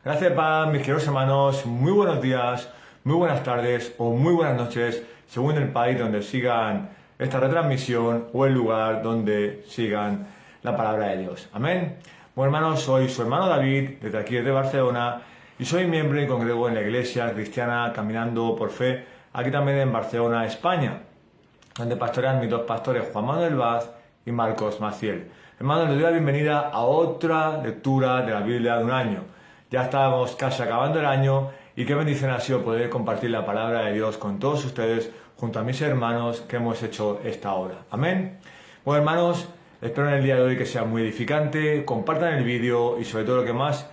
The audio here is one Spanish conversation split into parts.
Gracias, paz, mis queridos hermanos. Muy buenos días, muy buenas tardes o muy buenas noches, según el país donde sigan esta retransmisión o el lugar donde sigan la palabra de Dios. Amén. Bueno, hermanos, soy su hermano David, desde aquí desde Barcelona, y soy miembro y congrego en la Iglesia Cristiana Caminando por Fe, aquí también en Barcelona, España, donde pastorean mis dos pastores, Juan Manuel Vaz y Marcos Maciel. Hermanos, les doy la bienvenida a otra lectura de la Biblia de un año. Ya estamos casi acabando el año y qué bendición ha sido poder compartir la palabra de Dios con todos ustedes junto a mis hermanos que hemos hecho esta hora. Amén. Bueno, hermanos, espero en el día de hoy que sea muy edificante, compartan el vídeo y sobre todo lo que más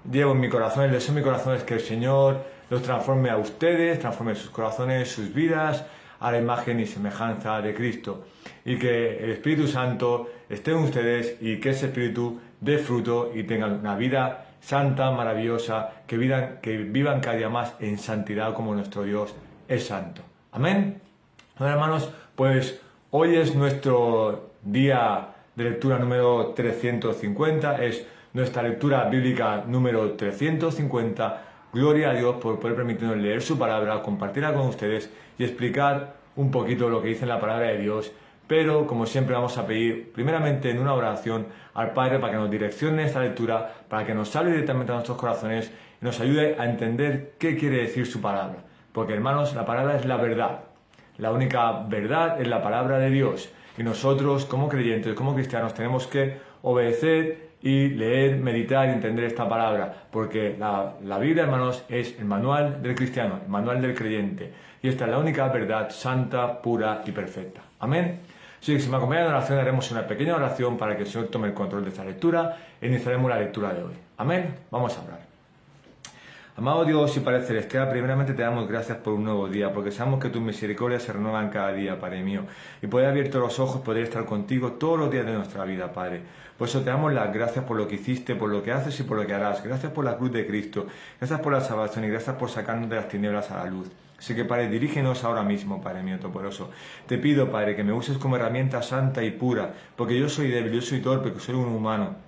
llevo en mi corazón, el deseo en mi corazón es que el Señor los transforme a ustedes, transforme sus corazones, sus vidas a la imagen y semejanza de Cristo y que el Espíritu Santo esté en ustedes y que ese Espíritu dé fruto y tengan una vida santa, maravillosa, que vivan cada día más en santidad como nuestro Dios es santo. Amén. Bueno, hermanos, pues hoy es nuestro día de lectura número 350, es nuestra lectura bíblica número 350. Gloria a Dios por poder permitirnos leer su palabra, compartirla con ustedes y explicar un poquito lo que dice en la palabra de Dios. Pero, como siempre, vamos a pedir primeramente en una oración al Padre para que nos direccione esta lectura, para que nos hable directamente a nuestros corazones y nos ayude a entender qué quiere decir su palabra. Porque, hermanos, la palabra es la verdad. La única verdad es la palabra de Dios. Y nosotros, como creyentes, como cristianos, tenemos que obedecer y leer, meditar y entender esta palabra. Porque la Biblia, hermanos, es el manual del cristiano, el manual del creyente. Y esta es la única verdad santa, pura y perfecta. Amén. Así que si me acompañan en la oración, haremos una pequeña oración para que el Señor tome el control de esta lectura e iniciaremos la lectura de hoy. Amén. Vamos a orar. Amado Dios y Padre Celestial, primeramente te damos gracias por un nuevo día, porque sabemos que tus misericordias se renuevan cada día, Padre mío, y poder abierto los ojos, poder estar contigo todos los días de nuestra vida, Padre. Por eso te damos las gracias por lo que hiciste, por lo que haces y por lo que harás. Gracias por la cruz de Cristo, gracias por la salvación y gracias por sacarnos de las tinieblas a la luz. Así que, Padre, dirígenos ahora mismo, Padre mío todopoderoso. Te pido, Padre, que me uses como herramienta santa y pura, porque yo soy débil, yo soy torpe, que soy un humano.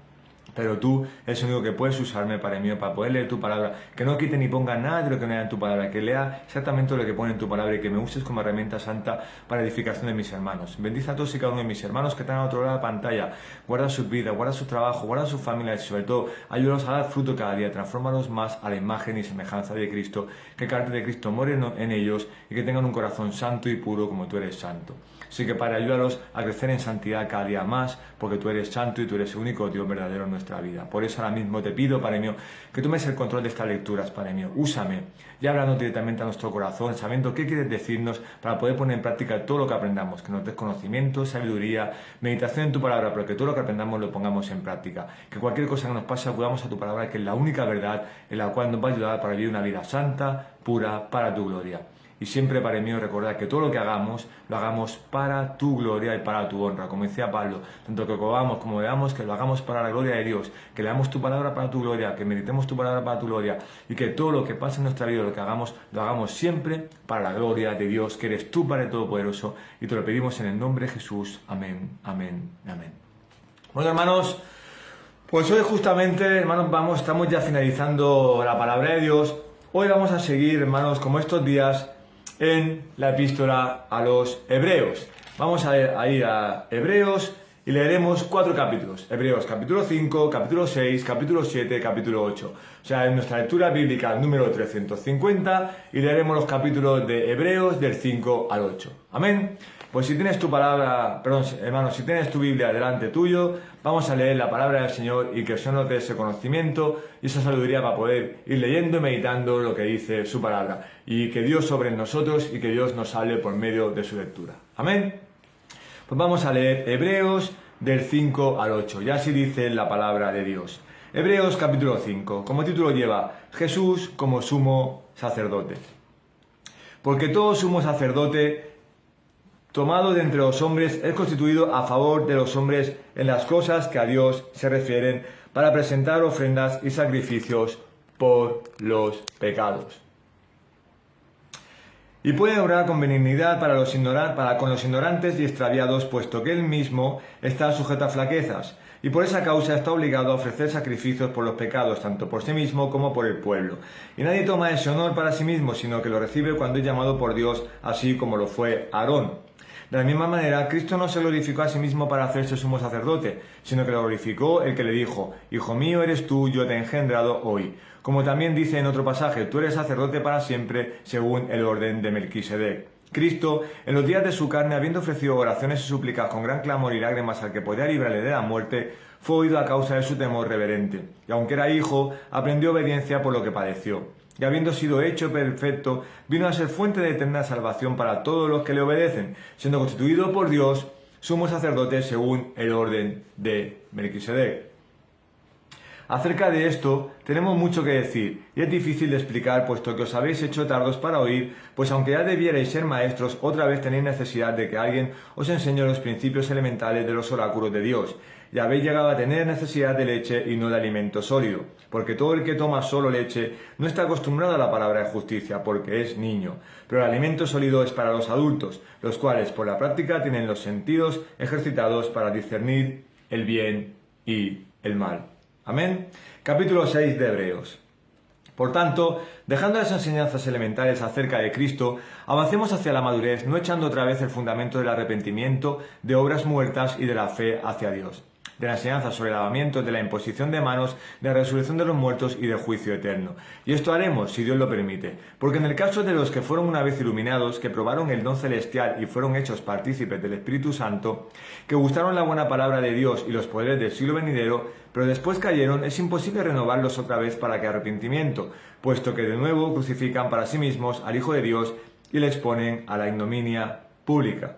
Pero tú eres el único que puedes usarme, Padre mío, para poder leer tu palabra. Que no quite ni ponga nada de lo que no haya en tu palabra. Que lea exactamente lo que pone en tu palabra y que me uses como herramienta santa para edificación de mis hermanos. Bendice a todos y cada uno de mis hermanos que están a otro lado de la pantalla. Guarda sus vidas, guarda su trabajo, guarda sus familias y sobre todo ayúdalos a dar fruto cada día. Transfórmalos más a la imagen y semejanza de Cristo. Que el carácter de Cristo more en ellos y que tengan un corazón santo y puro como tú eres santo. Así que, Padre, ayúdalos a crecer en santidad cada día más, porque tú eres santo y tú eres el único Dios verdadero en nuestra vida. Por eso ahora mismo te pido, Padre mío, que tomes el control de estas lecturas, Padre mío. Úsame, ya hablando directamente a nuestro corazón, sabiendo qué quieres decirnos para poder poner en práctica todo lo que aprendamos, que nos des conocimiento, sabiduría, meditación en tu palabra, pero que todo lo que aprendamos lo pongamos en práctica. Que cualquier cosa que nos pase acudamos a tu palabra, que es la única verdad en la cual nos va a ayudar para vivir una vida santa, pura, para tu gloria. Y siempre, Padre mío, recordar que todo lo que hagamos, lo hagamos para tu gloria y para tu honra. Como decía Pablo, tanto que comamos como veamos, que lo hagamos para la gloria de Dios, que leamos tu palabra para tu gloria, que meditemos tu palabra para tu gloria, y que todo lo que pasa en nuestra vida, lo hagamos siempre para la gloria de Dios, que eres tú, Padre Todopoderoso, y te lo pedimos en el nombre de Jesús. Amén, amén, amén. Bueno, hermanos, pues hoy justamente, hermanos, estamos ya finalizando la palabra de Dios. Hoy vamos a seguir, hermanos, como estos días, en la epístola a los Hebreos. Vamos a ir a Hebreos y leeremos 4 capítulos. Hebreos capítulo 5, capítulo 6, capítulo 7, capítulo 8. O sea, en nuestra lectura bíblica número 350 y leeremos los capítulos de Hebreos del 5 al 8. Amén. Pues si tienes tu palabra, perdón, hermanos, si tienes tu Biblia delante tuyo, vamos a leer la palabra del Señor y que el Señor nos dé ese conocimiento y esa sabiduría para poder ir leyendo y meditando lo que dice su palabra. Y que Dios sobre nosotros y que Dios nos hable por medio de su lectura. Amén. Pues vamos a leer Hebreos del 5 al 8. Y así dice la palabra de Dios. Hebreos capítulo 5. Como título lleva Jesús como sumo sacerdote. Porque todo sumo sacerdote tomado de entre los hombres es constituido a favor de los hombres en las cosas que a Dios se refieren para presentar ofrendas y sacrificios por los pecados. Y puede obrar con benignidad con los ignorantes y extraviados, puesto que él mismo está sujeto a flaquezas. y por esa causa está obligado a ofrecer sacrificios por los pecados, tanto por sí mismo como por el pueblo. Y nadie toma ese honor para sí mismo, sino que lo recibe cuando es llamado por Dios, así como lo fue Aarón. De la misma manera, Cristo no se glorificó a sí mismo para hacerse sumo sacerdote, sino que lo glorificó el que le dijo: Hijo mío eres tú, yo te he engendrado hoy. Como también dice en otro pasaje: tú eres sacerdote para siempre, según el orden de Melquisedec. Cristo, en los días de su carne, habiendo ofrecido oraciones y súplicas con gran clamor y lágrimas al que podía librarle de la muerte, fue oído a causa de su temor reverente. Y aunque era hijo, aprendió obediencia por lo que padeció. Y habiendo sido hecho perfecto, vino a ser fuente de eterna salvación para todos los que le obedecen, siendo constituido por Dios sumo sacerdote según el orden de Melquisedec. Acerca de esto tenemos mucho que decir, y es difícil de explicar, puesto que os habéis hecho tardos para oír, pues aunque ya debierais ser maestros, otra vez tenéis necesidad de que alguien os enseñe los principios elementales de los oráculos de Dios, y habéis llegado a tener necesidad de leche y no de alimento sólido, porque todo el que toma solo leche no está acostumbrado a la palabra de justicia, porque es niño, pero el alimento sólido es para los adultos, los cuales por la práctica tienen los sentidos ejercitados para discernir el bien y el mal. Amén. Capítulo 6 de Hebreos. Por tanto, dejando las enseñanzas elementales acerca de Cristo, avancemos hacia la madurez, no echando otra vez el fundamento del arrepentimiento, de obras muertas y de la fe hacia Dios, de la enseñanza sobre el lavamiento, de la imposición de manos, de la resurrección de los muertos y del juicio eterno. Y esto haremos, si Dios lo permite, porque en el caso de los que fueron una vez iluminados, que probaron el don celestial y fueron hechos partícipes del Espíritu Santo, que gustaron la buena palabra de Dios y los poderes del siglo venidero, pero después cayeron, es imposible renovarlos otra vez para que arrepentimiento, puesto que de nuevo crucifican para sí mismos al Hijo de Dios y le exponen a la ignominia pública.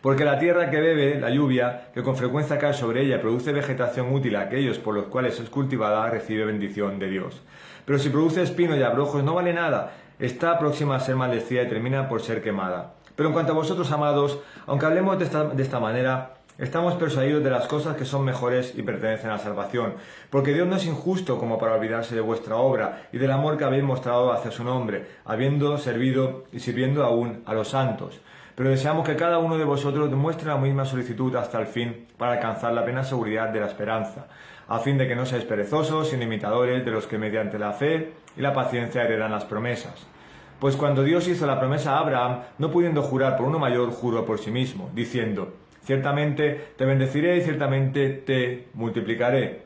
Porque la tierra que bebe la lluvia, que con frecuencia cae sobre ella, produce vegetación útil a aquellos por los cuales es cultivada, recibe bendición de Dios. Pero si produce espinos y abrojos, no vale nada, está próxima a ser maldecida y termina por ser quemada. Pero en cuanto a vosotros, amados, aunque hablemos de esta manera, estamos persuadidos de las cosas que son mejores y pertenecen a la salvación, porque Dios no es injusto como para olvidarse de vuestra obra y del amor que habéis mostrado hacia su nombre, habiendo servido y sirviendo aún a los santos. Pero deseamos que cada uno de vosotros demuestre la misma solicitud hasta el fin para alcanzar la plena seguridad de la esperanza, a fin de que no seáis perezosos, sino imitadores de los que mediante la fe y la paciencia heredan las promesas. Pues cuando Dios hizo la promesa a Abraham, no pudiendo jurar por uno mayor, juró por sí mismo, diciendo: ciertamente te bendeciré y ciertamente te multiplicaré.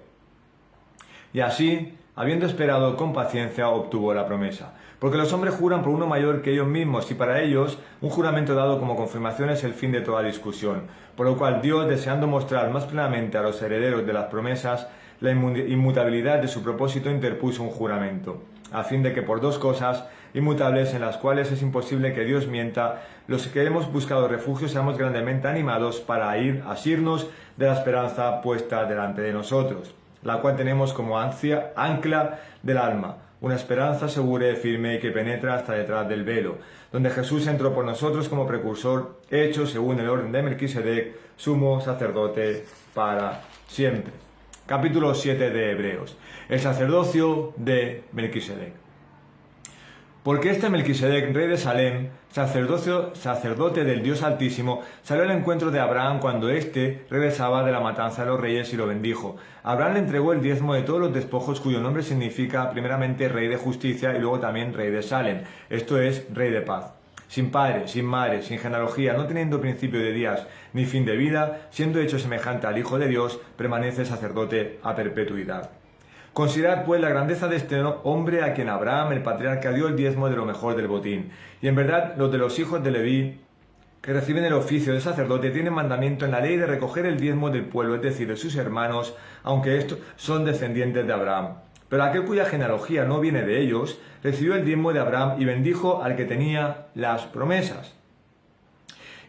Y así, habiendo esperado con paciencia, obtuvo la promesa. Porque los hombres juran por uno mayor que ellos mismos, y para ellos un juramento dado como confirmación es el fin de toda discusión. Por lo cual Dios, deseando mostrar más plenamente a los herederos de las promesas la inmutabilidad de su propósito, interpuso un juramento, a fin de que por dos cosas inmutables en las cuales es imposible que Dios mienta, los que hemos buscado refugio seamos grandemente animados para ir a asirnos de la esperanza puesta delante de nosotros, la cual tenemos como ancla del alma, una esperanza segura y firme y que penetra hasta detrás del velo, donde Jesús entró por nosotros como precursor, hecho según el orden de Melquisedec, sumo sacerdote para siempre. Capítulo 7 de Hebreos. El sacerdocio de Melquisedec. Porque este Melquisedec, rey de Salem, sacerdote del Dios Altísimo, salió al encuentro de Abraham cuando éste regresaba de la matanza de los reyes y lo bendijo. Abraham le entregó el diezmo de todos los despojos, cuyo nombre significa primeramente rey de justicia y luego también rey de Salem, esto es, rey de paz. Sin padre, sin madre, sin genealogía, no teniendo principio de días ni fin de vida, siendo hecho semejante al Hijo de Dios, permanece sacerdote a perpetuidad. Considerad pues la grandeza de este hombre a quien Abraham, el patriarca, dio el diezmo de lo mejor del botín. Y en verdad los de los hijos de Leví, que reciben el oficio de sacerdote, tienen mandamiento en la ley de recoger el diezmo del pueblo, es decir, de sus hermanos, aunque estos son descendientes de Abraham. Pero aquel cuya genealogía no viene de ellos, recibió el diezmo de Abraham y bendijo al que tenía las promesas.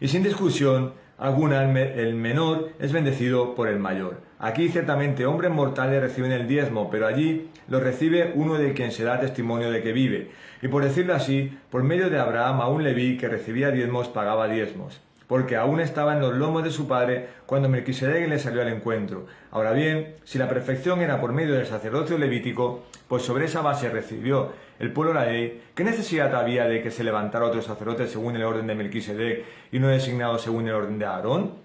Y sin discusión alguna, el menor es bendecido por el mayor. Aquí ciertamente hombres mortales reciben el diezmo, pero allí lo recibe uno de quien se da testimonio de que vive. Y por decirlo así, por medio de Abraham, aún Leví, que recibía diezmos, pagaba diezmos, porque aún estaba en los lomos de su padre cuando Melquisedec le salió al encuentro. Ahora bien, si la perfección era por medio del sacerdocio levítico, pues sobre esa base recibió el pueblo la ley, ¿qué necesidad había de que se levantara otro sacerdote según el orden de Melquisedec y no designado según el orden de Aarón?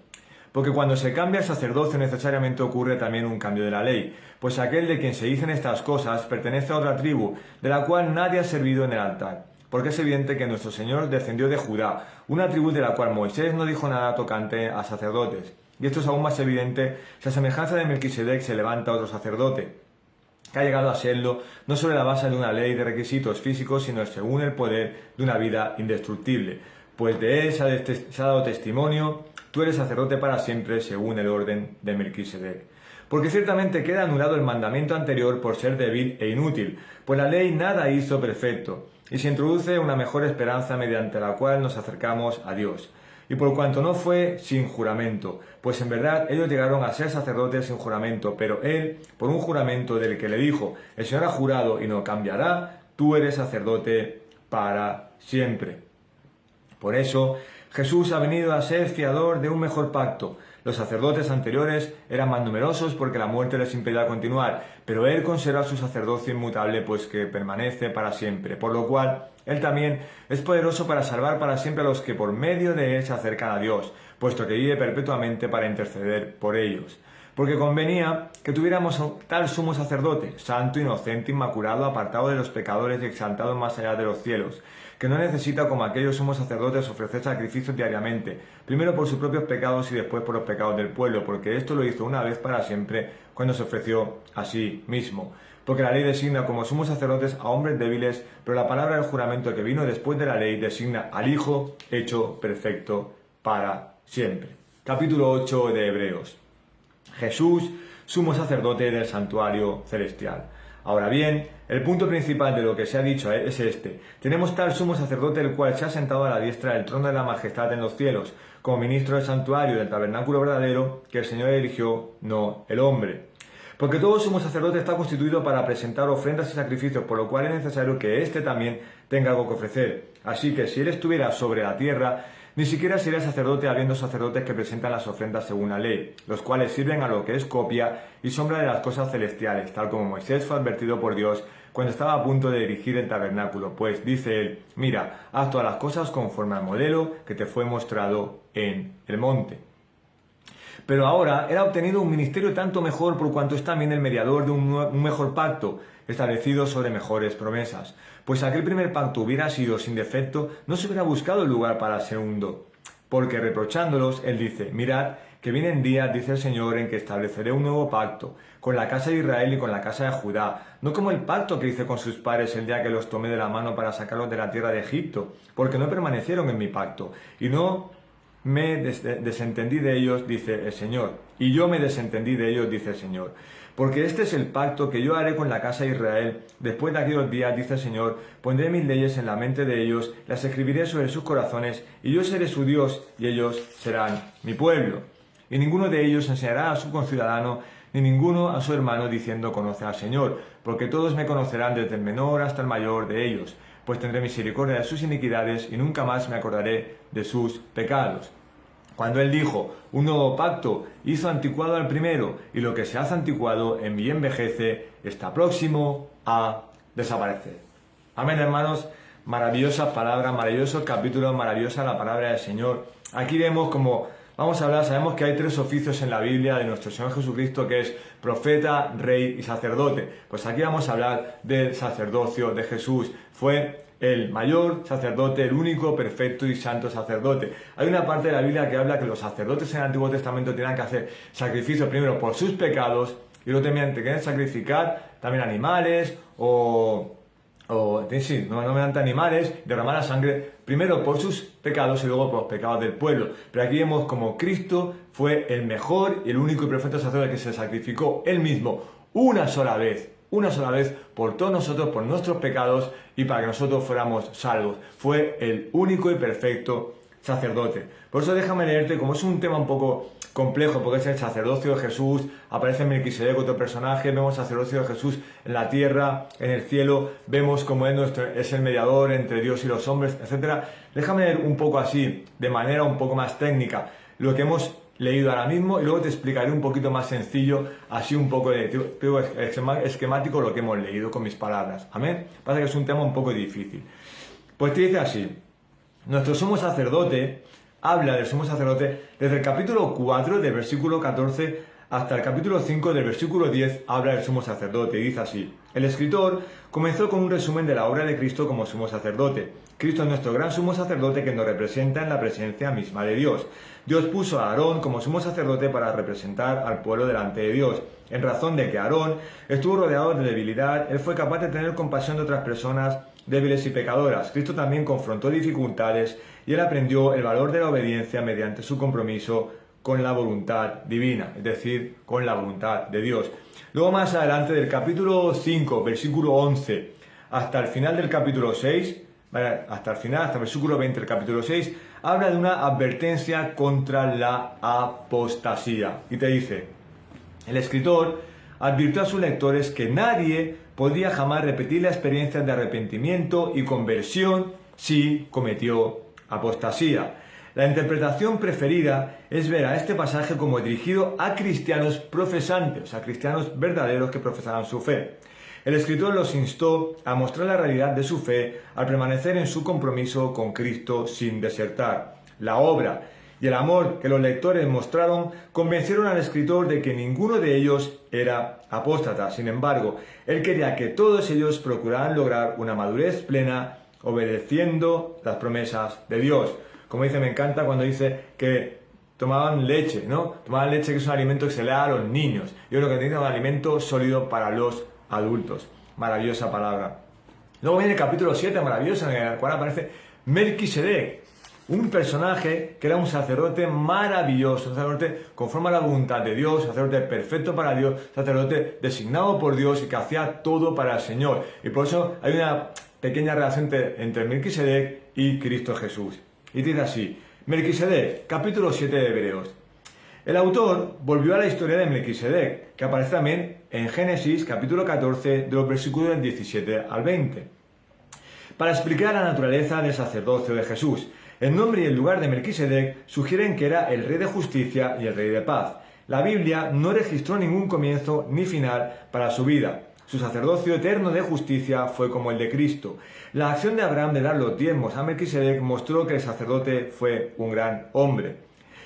Porque cuando se cambia el sacerdocio necesariamente ocurre también un cambio de la ley, pues aquel de quien se dicen estas cosas pertenece a otra tribu, de la cual nadie ha servido en el altar. Porque es evidente que nuestro Señor descendió de Judá, una tribu de la cual Moisés no dijo nada tocante a sacerdotes. Y esto es aún más evidente si a semejanza de Melquisedec se levanta otro sacerdote, que ha llegado a serlo no sobre la base de una ley de requisitos físicos, sino según el poder de una vida indestructible. Pues de él se ha dado testimonio, tú eres sacerdote para siempre según el orden de Melquisedec. Porque ciertamente queda anulado el mandamiento anterior por ser débil e inútil, pues la ley nada hizo perfecto, y se introduce una mejor esperanza mediante la cual nos acercamos a Dios. Y por cuanto no fue sin juramento, pues en verdad ellos llegaron a ser sacerdotes sin juramento, pero él, por un juramento del que le dijo, el Señor ha jurado y no cambiará, tú eres sacerdote para siempre. Por eso, Jesús ha venido a ser fiador de un mejor pacto. Los sacerdotes anteriores eran más numerosos porque la muerte les impedía continuar, pero él conserva su sacerdocio inmutable, pues que permanece para siempre, por lo cual él también es poderoso para salvar para siempre a los que por medio de él se acercan a Dios, puesto que vive perpetuamente para interceder por ellos. Porque convenía que tuviéramos tal sumo sacerdote, santo, inocente, inmaculado, apartado de los pecadores y exaltado más allá de los cielos, que no necesita como aquellos sumos sacerdotes ofrecer sacrificios diariamente, primero por sus propios pecados y después por los pecados del pueblo, porque esto lo hizo una vez para siempre cuando se ofreció a sí mismo. Porque la ley designa como sumos sacerdotes a hombres débiles, pero la palabra del juramento que vino después de la ley designa al Hijo hecho perfecto para siempre. Capítulo 8 de Hebreos. Jesús, sumo sacerdote del santuario celestial. Ahora bien, el punto principal de lo que se ha dicho es este. Tenemos tal sumo sacerdote el cual se ha sentado a la diestra del trono de la majestad en los cielos, como ministro del santuario del tabernáculo verdadero que el Señor eligió, no el hombre. Porque todo sumo sacerdote está constituido para presentar ofrendas y sacrificios, por lo cual es necesario que éste también tenga algo que ofrecer. Así que si él estuviera sobre la tierra, ni siquiera sería sacerdote habiendo sacerdotes que presentan las ofrendas según la ley, los cuales sirven a lo que es copia y sombra de las cosas celestiales, tal como Moisés fue advertido por Dios cuando estaba a punto de erigir el tabernáculo, pues dice él, mira, haz todas las cosas conforme al modelo que te fue mostrado en el monte. Pero ahora él ha obtenido un ministerio tanto mejor por cuanto es también el mediador de un mejor pacto, establecido sobre mejores promesas. Pues aquel primer pacto hubiera sido sin defecto, no se hubiera buscado el lugar para el segundo. Porque reprochándolos, él dice, mirad, que vienen días, dice el Señor, en que estableceré un nuevo pacto, con la casa de Israel y con la casa de Judá, no como el pacto que hice con sus padres el día que los tomé de la mano para sacarlos de la tierra de Egipto, porque no permanecieron en mi pacto, y no me desentendí de ellos, dice el Señor, y yo me desentendí de ellos, dice el Señor. Porque este es el pacto que yo haré con la casa de Israel. Después de aquellos días, dice el Señor, pondré mis leyes en la mente de ellos, las escribiré sobre sus corazones, y yo seré su Dios, y ellos serán mi pueblo. Y ninguno de ellos enseñará a su conciudadano, ni ninguno a su hermano, diciendo, conoce al Señor, porque todos me conocerán desde el menor hasta el mayor de ellos, pues tendré misericordia de sus iniquidades, y nunca más me acordaré de sus pecados. Cuando él dijo, un nuevo pacto, hizo anticuado al primero, y lo que se hace anticuado en mí envejece, está próximo a desaparecer. Amén, hermanos. Maravillosas palabras, maravillosos capítulos, maravillosa la palabra del Señor. Aquí vemos como, vamos a hablar, sabemos que hay tres oficios en la Biblia de nuestro Señor Jesucristo, que es profeta, rey y sacerdote. Pues aquí vamos a hablar del sacerdocio de Jesús. Fue el mayor sacerdote, el único, perfecto y santo sacerdote. Hay una parte de la Biblia que habla que los sacerdotes en el Antiguo Testamento tenían que hacer sacrificios primero por sus pecados y luego tenían que sacrificar también animales no mediante animales, derramar la sangre primero por sus pecados y luego por los pecados del pueblo. Pero aquí vemos como Cristo fue el mejor y el único y perfecto sacerdote que se sacrificó él mismo una sola vez por todos nosotros, por nuestros pecados y para que nosotros fuéramos salvos. Fue el único y perfecto sacerdote. Por eso déjame leerte, como es un tema un poco complejo, porque es el sacerdocio de Jesús, aparece en Melquisedec otro personaje, vemos el sacerdocio de Jesús en la tierra, en el cielo, vemos cómo es el mediador entre Dios y los hombres, etc. Déjame leer un poco así, de manera un poco más técnica, lo que hemos leído ahora mismo y luego te explicaré un poquito más sencillo, así un poco esquemático lo que hemos leído con mis palabras. Amén. Pasa que es un tema un poco difícil. Pues te dice así, nuestro sumo sacerdote, habla del sumo sacerdote desde el capítulo 4 del versículo 14 hasta el capítulo 5 del versículo 10 habla del sumo sacerdote y dice así: el escritor comenzó con un resumen de la obra de Cristo como sumo sacerdote. Cristo es nuestro gran sumo sacerdote que nos representa en la presencia misma de Dios. Dios puso a Aarón como sumo sacerdote para representar al pueblo delante de Dios. En razón de que Aarón estuvo rodeado de debilidad, él fue capaz de tener compasión de otras personas débiles y pecadoras. Cristo también confrontó dificultades y él aprendió el valor de la obediencia mediante su compromiso con la voluntad divina, es decir, con la voluntad de Dios. Luego más adelante del capítulo 5, versículo 11, hasta el final del capítulo 6, hasta el final, hasta el versículo 20 del capítulo 6, habla de una advertencia contra la apostasía. Y te dice, el escritor advirtió a sus lectores que nadie podría jamás repetir la experiencia de arrepentimiento y conversión si cometió apostasía. La interpretación preferida es ver a este pasaje como dirigido a cristianos profesantes, a cristianos verdaderos que profesaran su fe. El escritor los instó a mostrar la realidad de su fe al permanecer en su compromiso con Cristo sin desertar. La obra y el amor que los lectores mostraron convencieron al escritor de que ninguno de ellos era apóstata. Sin embargo, él quería que todos ellos procuraran lograr una madurez plena obedeciendo las promesas de Dios. Como dice, me encanta cuando dice que tomaban leche, ¿no? Tomaban leche, que es un alimento que se le da a los niños. Yo creo que necesitan un alimento sólido para los adultos. Maravillosa palabra. Luego viene el capítulo 7, maravilloso, en el cual aparece Melquisedec, un personaje que era un sacerdote maravilloso, un sacerdote conforme a la voluntad de Dios, un sacerdote perfecto para Dios, un sacerdote designado por Dios y que hacía todo para el Señor. Y por eso hay una pequeña relación entre Melquisedec y Cristo Jesús. Y dice así, Melquisedec, capítulo 7 de Hebreos. El autor volvió a la historia de Melquisedec, que aparece también en Génesis, capítulo 14, de los versículos del 17 al 20, para explicar la naturaleza del sacerdocio de Jesús. El nombre y el lugar de Melquisedec sugieren que era el rey de justicia y el rey de paz. La Biblia no registró ningún comienzo ni final para su vida. Su sacerdocio eterno de justicia fue como el de Cristo. La acción de Abraham de dar los diezmos a Melquisedec mostró que el sacerdote fue un gran hombre.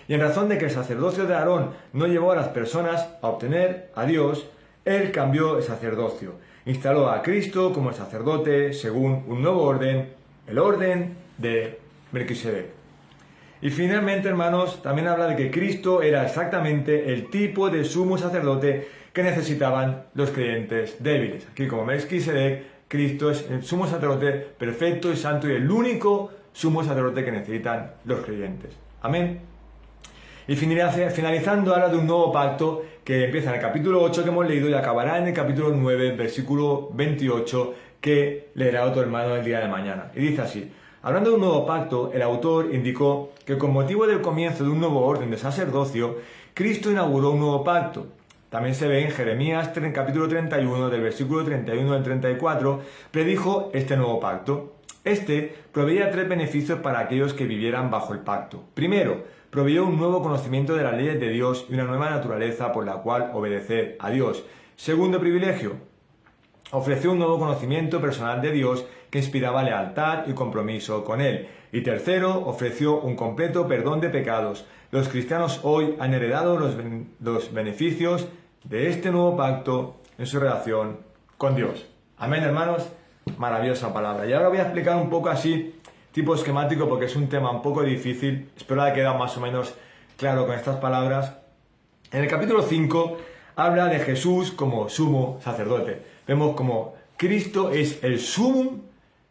Y en razón de que el sacerdocio de Aarón no llevó a las personas a obtener a Dios, él cambió el sacerdocio. Instaló a Cristo como el sacerdote según un nuevo orden, el orden de Melquisedec. Y finalmente, hermanos, también habla de que Cristo era exactamente el tipo de sumo sacerdote que necesitaban los creyentes débiles. Aquí, como Melquisedec, Cristo es el sumo sacerdote perfecto y santo y el único sumo sacerdote que necesitan los creyentes. Amén. Y finalizando, habla de un nuevo pacto que empieza en el capítulo 8 que hemos leído y acabará en el capítulo 9, versículo 28, que leerá otro hermano el día de mañana. Y dice así: hablando de un nuevo pacto, el autor indicó que con motivo del comienzo de un nuevo orden de sacerdocio, Cristo inauguró un nuevo pacto. También se ve en Jeremías capítulo 31, del versículo 31 al 34, predijo este nuevo pacto. Este proveía 3 beneficios para aquellos que vivieran bajo el pacto. Primero, proveyó un nuevo conocimiento de las leyes de Dios y una nueva naturaleza por la cual obedecer a Dios. Segundo privilegio, ofreció un nuevo conocimiento personal de Dios que inspiraba lealtad y compromiso con Él. Y tercero, ofreció un completo perdón de pecados. Los cristianos hoy han heredado los beneficios de este nuevo pacto en su relación con Dios. Amén, hermanos. Maravillosa palabra. Y ahora voy a explicar un poco así, tipo esquemático, porque es un tema un poco difícil. Espero que haya quedado más o menos claro con estas palabras. En el capítulo 5 habla de Jesús como sumo sacerdote. Vemos como Cristo es el sumum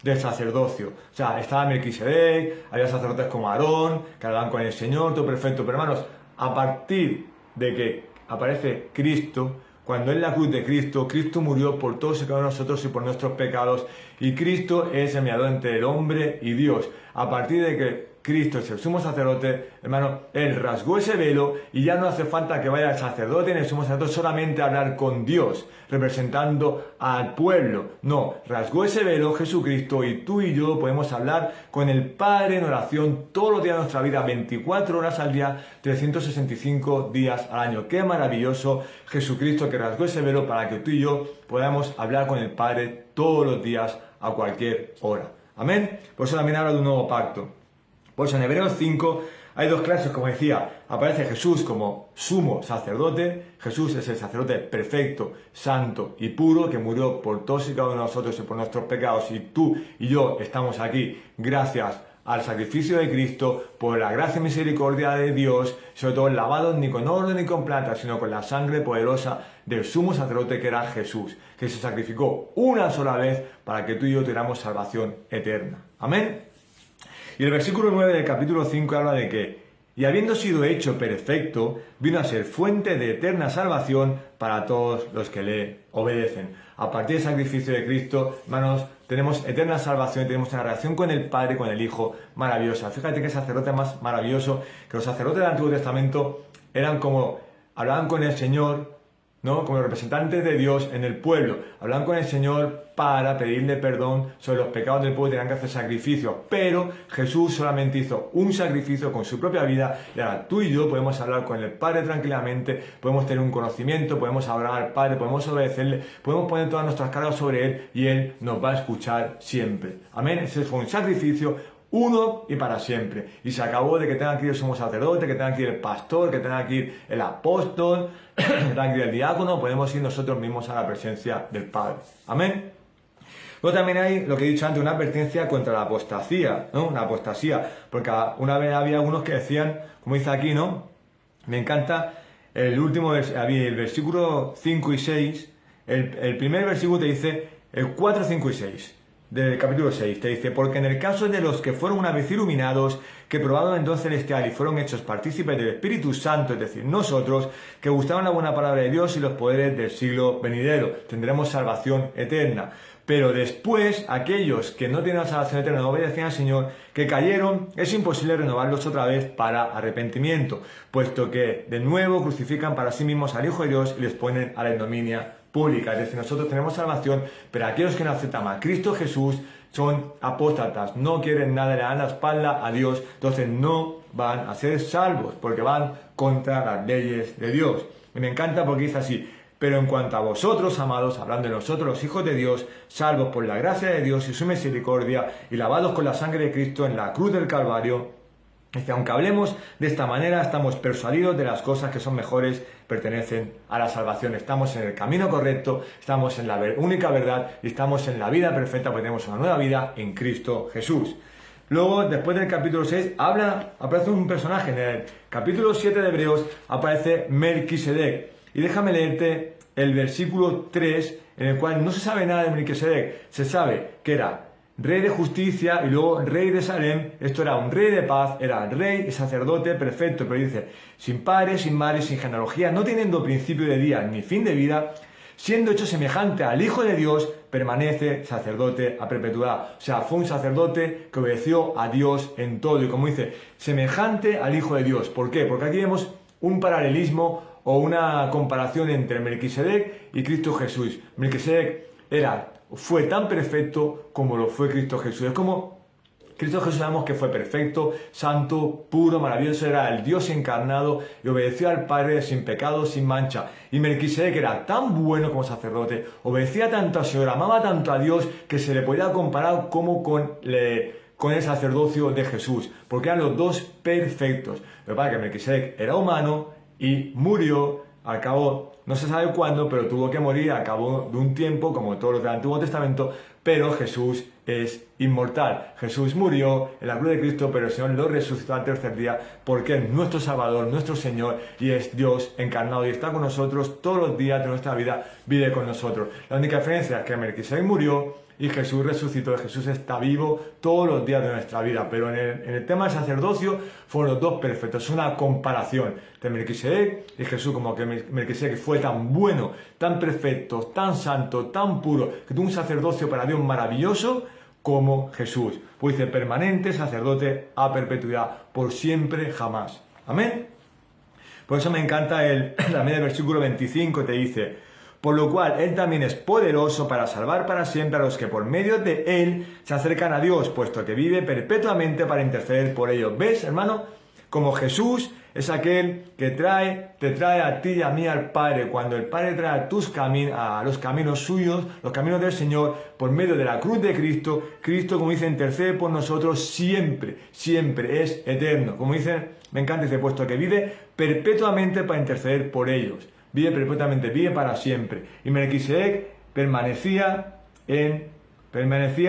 del sacerdocio. O sea, estaba Melquisedec, había sacerdotes como Aarón, que hablaban con el Señor, todo perfecto. Pero hermanos, a partir de que aparece Cristo, cuando en la cruz de Cristo, Cristo murió por todos y cada uno de nosotros y por nuestros pecados, y Cristo es el mediador entre el hombre y Dios. A partir de que Cristo es el sumo sacerdote, hermano, Él rasgó ese velo y ya no hace falta que vaya el sacerdote en el sumo sacerdote solamente a hablar con Dios, representando al pueblo. No, rasgó ese velo Jesucristo y tú y yo podemos hablar con el Padre en oración todos los días de nuestra vida, 24 horas al día, 365 días al año. Qué maravilloso Jesucristo que rasgó ese velo para que tú y yo podamos hablar con el Padre todos los días a cualquier hora. Amén. Por eso también habla de un nuevo pacto. Pues en Hebreos 5 Hay dos clases, como decía, aparece Jesús como sumo sacerdote. Jesús es el sacerdote perfecto, santo y puro, que murió por todos y cada uno de nosotros y por nuestros pecados, y tú y yo estamos aquí gracias al sacrificio de Cristo, por la gracia y misericordia de Dios, sobre todo lavados ni con oro ni con plata, sino con la sangre poderosa del sumo sacerdote que era Jesús, que se sacrificó una sola vez para que tú y yo tuviéramos salvación eterna. Amén. Y el versículo 9 del capítulo 5 habla de que, y habiendo sido hecho perfecto, vino a ser fuente de eterna salvación para todos los que le obedecen. A partir del sacrificio de Cristo, hermanos, tenemos eterna salvación, tenemos una relación con el Padre, con el Hijo, maravillosa. Fíjate que sacerdote más maravilloso, que los sacerdotes del Antiguo Testamento eran como, hablaban con el Señor, ¿no? Como representantes de Dios en el pueblo. Hablaban con el Señor para pedirle perdón sobre los pecados del pueblo, tenían que hacer sacrificios. Pero Jesús solamente hizo un sacrificio con su propia vida, y ahora tú y yo podemos hablar con el Padre tranquilamente, podemos tener un conocimiento, podemos hablar al Padre, podemos obedecerle, podemos poner todas nuestras cargas sobre Él y Él nos va a escuchar siempre. Amén. Ese fue un sacrificio uno y para siempre. Y se acabó de que tenga que ir el sumo sacerdote, que tenga que ir el pastor, que tenga que ir el apóstol, que tenga que ir el diácono. Podemos ir nosotros mismos a la presencia del Padre. Amén. Luego también hay, lo que he dicho antes, una advertencia contra la apostasía, ¿no? Una apostasía. Porque una vez había unos que decían, como dice aquí, ¿no? Me encanta el último, el versículo 5 y 6. El primer versículo te dice el 4, 5 y 6. Del capítulo 6, te dice, porque en el caso de los que fueron una vez iluminados, que probaron el don celestial y fueron hechos partícipes del Espíritu Santo, es decir, nosotros, que gustaban la buena palabra de Dios y los poderes del siglo venidero, tendremos salvación eterna. Pero después, aquellos que no tienen la salvación eterna, no obedecían al Señor, que cayeron, es imposible renovarlos otra vez para arrepentimiento, puesto que de nuevo crucifican para sí mismos al Hijo de Dios y les ponen a la ignominia pública. Es decir, nosotros tenemos salvación, pero aquellos que no aceptan a Cristo Jesús son apóstatas, no quieren nada, le dan la espalda a Dios, entonces no van a ser salvos, porque van contra las leyes de Dios. Y me encanta porque dice así, pero en cuanto a vosotros, amados, hablando de nosotros los hijos de Dios, salvos por la gracia de Dios y su misericordia, y lavados con la sangre de Cristo en la cruz del Calvario, es que aunque hablemos de esta manera, estamos persuadidos de las cosas que son mejores, pertenecen a la salvación. Estamos en el camino correcto, estamos en la única verdad y estamos en la vida perfecta, porque tenemos una nueva vida en Cristo Jesús. Luego, después del capítulo 6, aparece un personaje. En el capítulo 7 de Hebreos aparece Melquisedec. Y déjame leerte el versículo 3, en el cual no se sabe nada de Melquisedec. Se sabe que era rey de justicia y luego rey de Salem. Esto era un rey de paz, era rey y sacerdote perfecto, pero dice, sin padres, sin madres, sin genealogía, no teniendo principio de día ni fin de vida, siendo hecho semejante al Hijo de Dios, permanece sacerdote a perpetuidad. O sea, fue un sacerdote que obedeció a Dios en todo. Y como dice, semejante al Hijo de Dios. ¿Por qué? Porque aquí vemos un paralelismo o una comparación entre Melquisedec y Cristo Jesús. Melquisedec fue tan perfecto como lo fue Cristo Jesús. Es como Cristo Jesús, sabemos que fue perfecto, santo, puro, maravilloso, era el Dios encarnado y obedeció al Padre sin pecado, sin mancha. Y Melquisedec era tan bueno como sacerdote, obedecía tanto al Señor, amaba tanto a Dios, que se le podía comparar como con el sacerdocio de Jesús, porque eran los dos perfectos. Lo que pasa es que Melquisedec era humano y murió. Al cabo, no se sabe cuándo, pero tuvo que morir al cabo de un tiempo, como todos los del Antiguo Testamento, pero Jesús es inmortal. Jesús murió en la cruz de Cristo, pero el Señor lo resucitó al tercer día, porque es nuestro Salvador, nuestro Señor, y es Dios encarnado, y está con nosotros todos los días de nuestra vida, vive con nosotros. La única diferencia es que Melquisedec murió y Jesús resucitó. Jesús está vivo todos los días de nuestra vida, pero en el tema del sacerdocio fueron los dos perfectos. Es una comparación de Melquisedec y Jesús, como que Melquisedec fue tan bueno, tan perfecto, tan santo, tan puro, que tuvo un sacerdocio para Dios maravilloso como Jesús. Pues dice, permanente sacerdote a perpetuidad, por siempre, jamás. Amén. Por eso me encanta también el versículo 25, te dice, por lo cual Él también es poderoso para salvar para siempre a los que por medio de Él se acercan a Dios, puesto que vive perpetuamente para interceder por ellos. ¿Ves, hermano? Como Jesús es aquel que te trae a ti y a mí al Padre. Cuando el Padre trae a los caminos suyos, los caminos del Señor, por medio de la cruz de Cristo, Cristo, como dice, intercede por nosotros siempre, siempre, es eterno. Como dice, me encanta ese puesto, que vive perpetuamente para interceder por ellos. Vive perpetuamente, vive para siempre. Y Melquisedec permanecía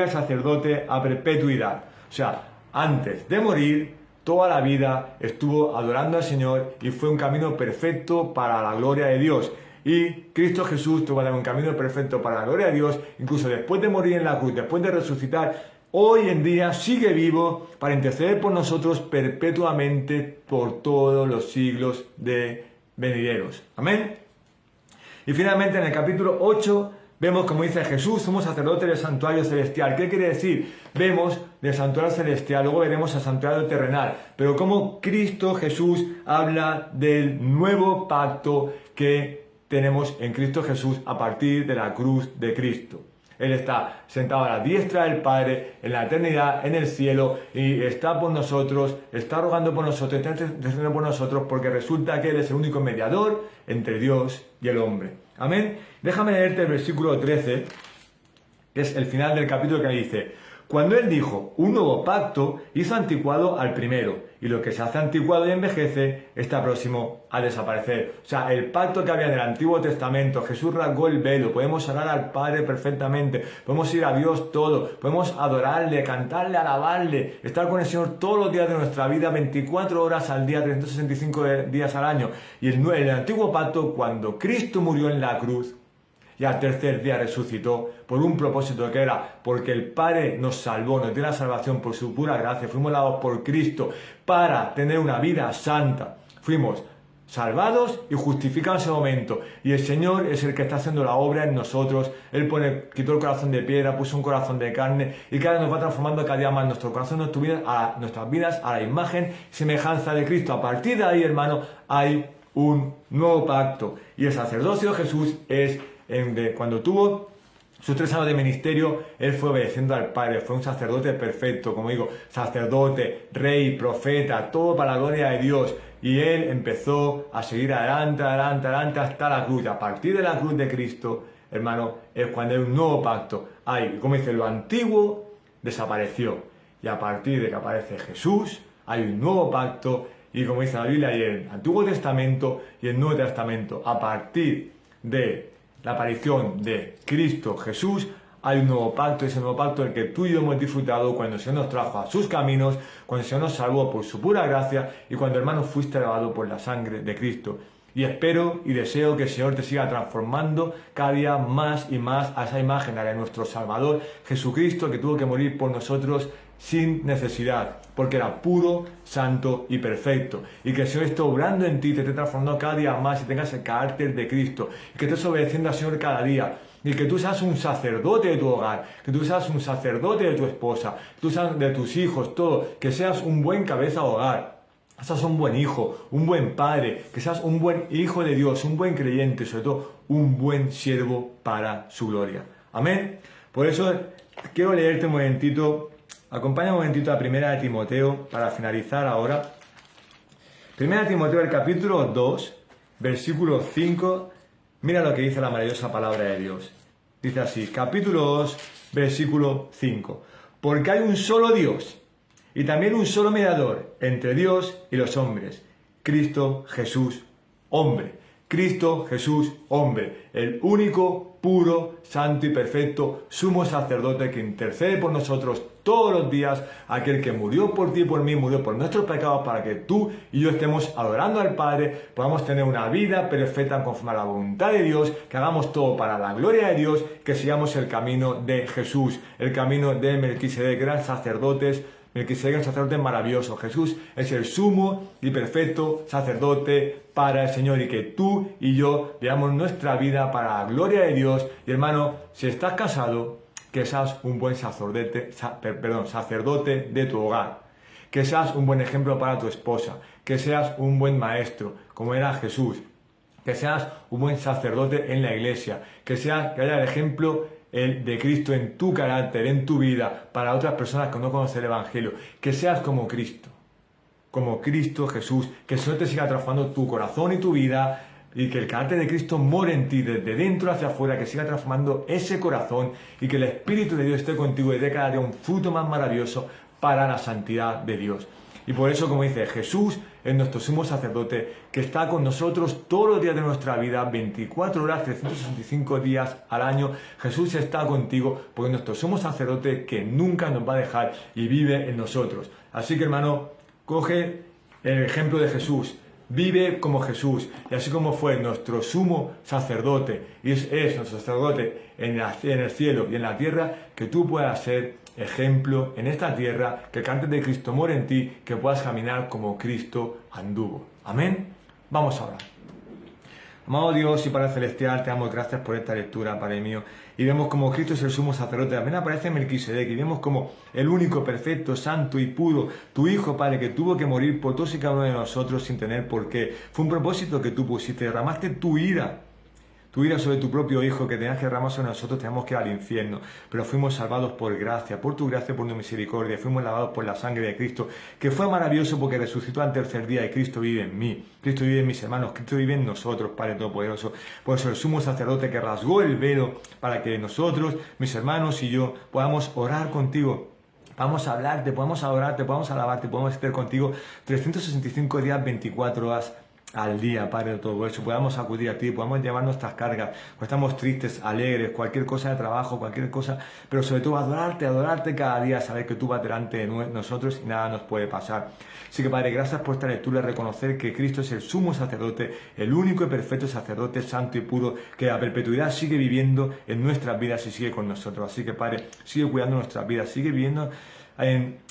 sacerdote a perpetuidad. O sea, antes de morir, toda la vida estuvo adorando al Señor y fue un camino perfecto para la gloria de Dios. Y Cristo Jesús tuvo un camino perfecto para la gloria de Dios, incluso después de morir en la cruz, después de resucitar, hoy en día sigue vivo para interceder por nosotros perpetuamente por todos los siglos de venideros. Amén. Y finalmente en el capítulo 8 vemos, como dice Jesús, somos sacerdotes del santuario celestial. ¿Qué quiere decir? Vemos del santuario celestial, luego veremos el santuario terrenal, pero como Cristo Jesús habla del nuevo pacto que tenemos en Cristo Jesús a partir de la cruz de Cristo. Él está sentado a la diestra del Padre en la eternidad, en el cielo, y está por nosotros, está rogando por nosotros, está intercediendo por nosotros, porque resulta que Él es el único mediador entre Dios y el hombre. Amén. Déjame leerte el versículo 13, que es el final del capítulo, que dice: cuando Él dijo un nuevo pacto, hizo anticuado al primero, y lo que se hace anticuado y envejece está próximo a desaparecer. O sea, el pacto que había en el Antiguo Testamento, Jesús rasgó el velo, podemos orar al Padre perfectamente, podemos ir a Dios todo, podemos adorarle, cantarle, alabarle, estar con el Señor todos los días de nuestra vida, 24 horas al día, 365 días al año. Y el Antiguo Pacto, cuando Cristo murió en la cruz, y al tercer día resucitó por un propósito, que era porque el Padre nos salvó, nos dio la salvación por su pura gracia, fuimos lavados por Cristo para tener una vida santa. Fuimos salvados y justificados en ese momento. Y el Señor es el que está haciendo la obra en nosotros. Él quitó el corazón de piedra, puso un corazón de carne, y cada vez nos va transformando cada día más nuestro corazón, nuestras vidas a la imagen y semejanza de Cristo. A partir de ahí, hermano, hay un nuevo pacto. Y el sacerdocio de Jesús es cuando tuvo sus 3 años de ministerio, Él fue obedeciendo al Padre, fue un sacerdote perfecto, como digo, sacerdote, rey, profeta, todo para la gloria de Dios. Y Él empezó a seguir adelante hasta la cruz. A partir de la cruz de Cristo, hermano, es cuando hay un nuevo pacto. Como dice, lo antiguo desapareció. Y a partir de que aparece Jesús, hay un nuevo pacto. Y como dice la Biblia, y el Antiguo Testamento y el Nuevo Testamento, a partir de la aparición de Cristo Jesús, hay un nuevo pacto, ese nuevo pacto el que tú y yo hemos disfrutado cuando el Señor nos trajo a sus caminos, cuando el Señor nos salvó por su pura gracia y cuando, hermano, fuiste lavado por la sangre de Cristo. Y espero y deseo que el Señor te siga transformando cada día más y más a esa imagen, a la de nuestro Salvador Jesucristo, que tuvo que morir por nosotros sin necesidad, porque era puro, santo y perfecto. Y que el Señor esté obrando en ti, te esté transformando cada día más y tengas el carácter de Cristo. Y que estés obedeciendo al Señor cada día. Y que tú seas un sacerdote de tu hogar, que tú seas un sacerdote de tu esposa, que tú seas de tus hijos, todo. Que seas un buen cabeza de hogar. Que seas un buen hijo, un buen padre, que seas un buen hijo de Dios, un buen creyente, sobre todo un buen siervo para su gloria. Amén. Por eso quiero leerte un momentito. Acompáñame un momentito a 1 de Timoteo para finalizar ahora. 1 de Timoteo, el capítulo 2, versículo 5. Mira lo que dice la maravillosa palabra de Dios. Dice así, capítulo 2, versículo 5. Porque hay un solo Dios y también un solo mediador entre Dios y los hombres, Cristo Jesús, hombre. Cristo Jesús, hombre, el único, puro, santo y perfecto sumo sacerdote que intercede por nosotros todos los días, aquel que murió por ti y por mí, murió por nuestros pecados para que tú y yo estemos adorando al Padre, podamos tener una vida perfecta conforme a la voluntad de Dios, que hagamos todo para la gloria de Dios, que sigamos el camino de Jesús, el camino de Melquisedec, gran sacerdotes. Melquisedec es un sacerdote maravilloso. Jesús es el sumo y perfecto sacerdote para el Señor, y que tú y yo veamos nuestra vida para la gloria de Dios. Y hermano, si estás casado, que seas un buen sacerdote de tu hogar, que seas un buen ejemplo para tu esposa, que seas un buen maestro, como era Jesús, que seas un buen sacerdote en la iglesia, que haya el ejemplo de Cristo en tu carácter, en tu vida, para otras personas que no conocen el Evangelio, que seas como Cristo. como Cristo Jesús, que el Señor te siga transformando tu corazón y tu vida, y que el carácter de Cristo more en ti desde dentro hacia afuera, que siga transformando ese corazón y que el Espíritu de Dios esté contigo y dé cada día un fruto más maravilloso para la santidad de Dios. Y por eso, como dice, Jesús es nuestro sumo sacerdote que está con nosotros todos los días de nuestra vida, 24 horas, 365 días al año. Jesús está contigo porque es nuestro sumo sacerdote que nunca nos va a dejar y vive en nosotros. Así que, hermano, coge el ejemplo de Jesús. Vive como Jesús, y así como fue nuestro sumo sacerdote, y es nuestro sacerdote en el cielo y en la tierra, que tú puedas ser ejemplo en esta tierra, que el carácter de Cristo more en ti, que puedas caminar como Cristo anduvo. Amén. Vamos a orar. Amado Dios y Padre Celestial, te damos gracias por esta lectura, Padre mío. Y vemos como Cristo es el sumo sacerdote. También aparece Melquisedec. Y vemos como el único, perfecto, santo y puro, tu Hijo, Padre, que tuvo que morir por todos y cada uno de nosotros sin tener por qué. Fue un propósito que tú pusiste. Derramaste tu ira sobre tu propio Hijo, que tenías que derramar sobre nosotros, teníamos que ir al infierno, pero fuimos salvados por gracia, por tu gracia, por tu misericordia, fuimos lavados por la sangre de Cristo, que fue maravilloso porque resucitó al tercer día y Cristo vive en mí, Cristo vive en mis hermanos, Cristo vive en nosotros, Padre Todopoderoso. Por eso el sumo sacerdote que rasgó el velo para que nosotros, mis hermanos y yo, podamos orar contigo. Vamos a hablarte, podamos adorarte, podamos alabarte, podemos estar contigo 365 días, 24 horas al día, Padre de todo eso, podamos acudir a ti, podamos llevar nuestras cargas, cuando estamos tristes, alegres, cualquier cosa de trabajo, cualquier cosa, pero sobre todo adorarte cada día, saber que tú vas delante de nosotros y nada nos puede pasar. Así que, Padre, gracias por esta lectura, reconocer que Cristo es el sumo sacerdote, el único y perfecto sacerdote santo y puro, que a perpetuidad sigue viviendo en nuestras vidas y sigue con nosotros. Así que, Padre, sigue cuidando nuestras vidas, sigue viviendo.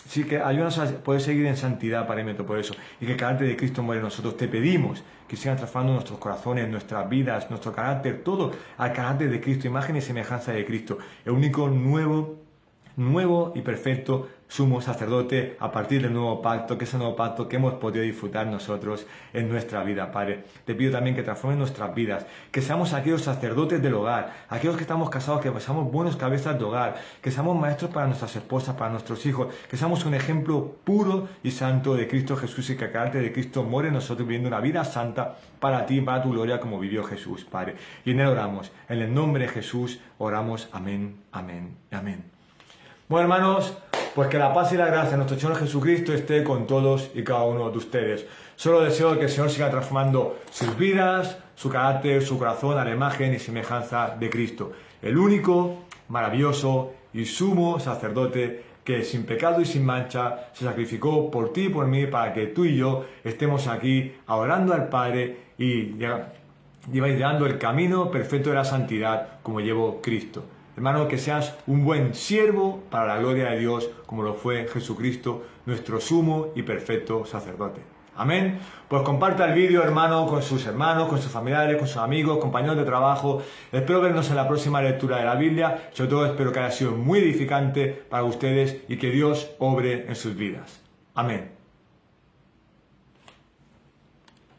Sí, que ayúdanos a poder seguir en santidad, Padre mío, por eso, y que el carácter de Cristo muere en nosotros. Te pedimos que sigan transformando nuestros corazones, nuestras vidas, nuestro carácter, todo al carácter de Cristo, imagen y semejanza de Cristo, el único nuevo y perfecto sumo sacerdote a partir del nuevo pacto, que es el nuevo pacto que hemos podido disfrutar nosotros en nuestra vida, Padre. Te pido también que transformen nuestras vidas, que seamos aquellos sacerdotes del hogar, aquellos que estamos casados, que seamos buenos cabezas de hogar, que seamos maestros para nuestras esposas, para nuestros hijos, que seamos un ejemplo puro y santo de Cristo Jesús y que el carácter de Cristo muere en nosotros viviendo una vida santa para ti, para tu gloria, como vivió Jesús, Padre. Y en él oramos, en el nombre de Jesús oramos, amén, amén, amén. Bueno, hermanos, pues que la paz y la gracia de nuestro Señor Jesucristo esté con todos y cada uno de ustedes. Solo deseo que el Señor siga transformando sus vidas, su carácter, su corazón a la imagen y semejanza de Cristo, el único, maravilloso y sumo sacerdote que sin pecado y sin mancha se sacrificó por ti y por mí para que tú y yo estemos aquí adorando al Padre y llevando el camino perfecto de la santidad como llevó Cristo. Hermano, que seas un buen siervo para la gloria de Dios, como lo fue Jesucristo, nuestro sumo y perfecto sacerdote. Amén. Pues comparta el vídeo, hermano, con sus hermanos, con sus familiares, con sus amigos, compañeros de trabajo. Espero vernos en la próxima lectura de la Biblia. Sobre todo espero que haya sido muy edificante para ustedes y que Dios obre en sus vidas. Amén.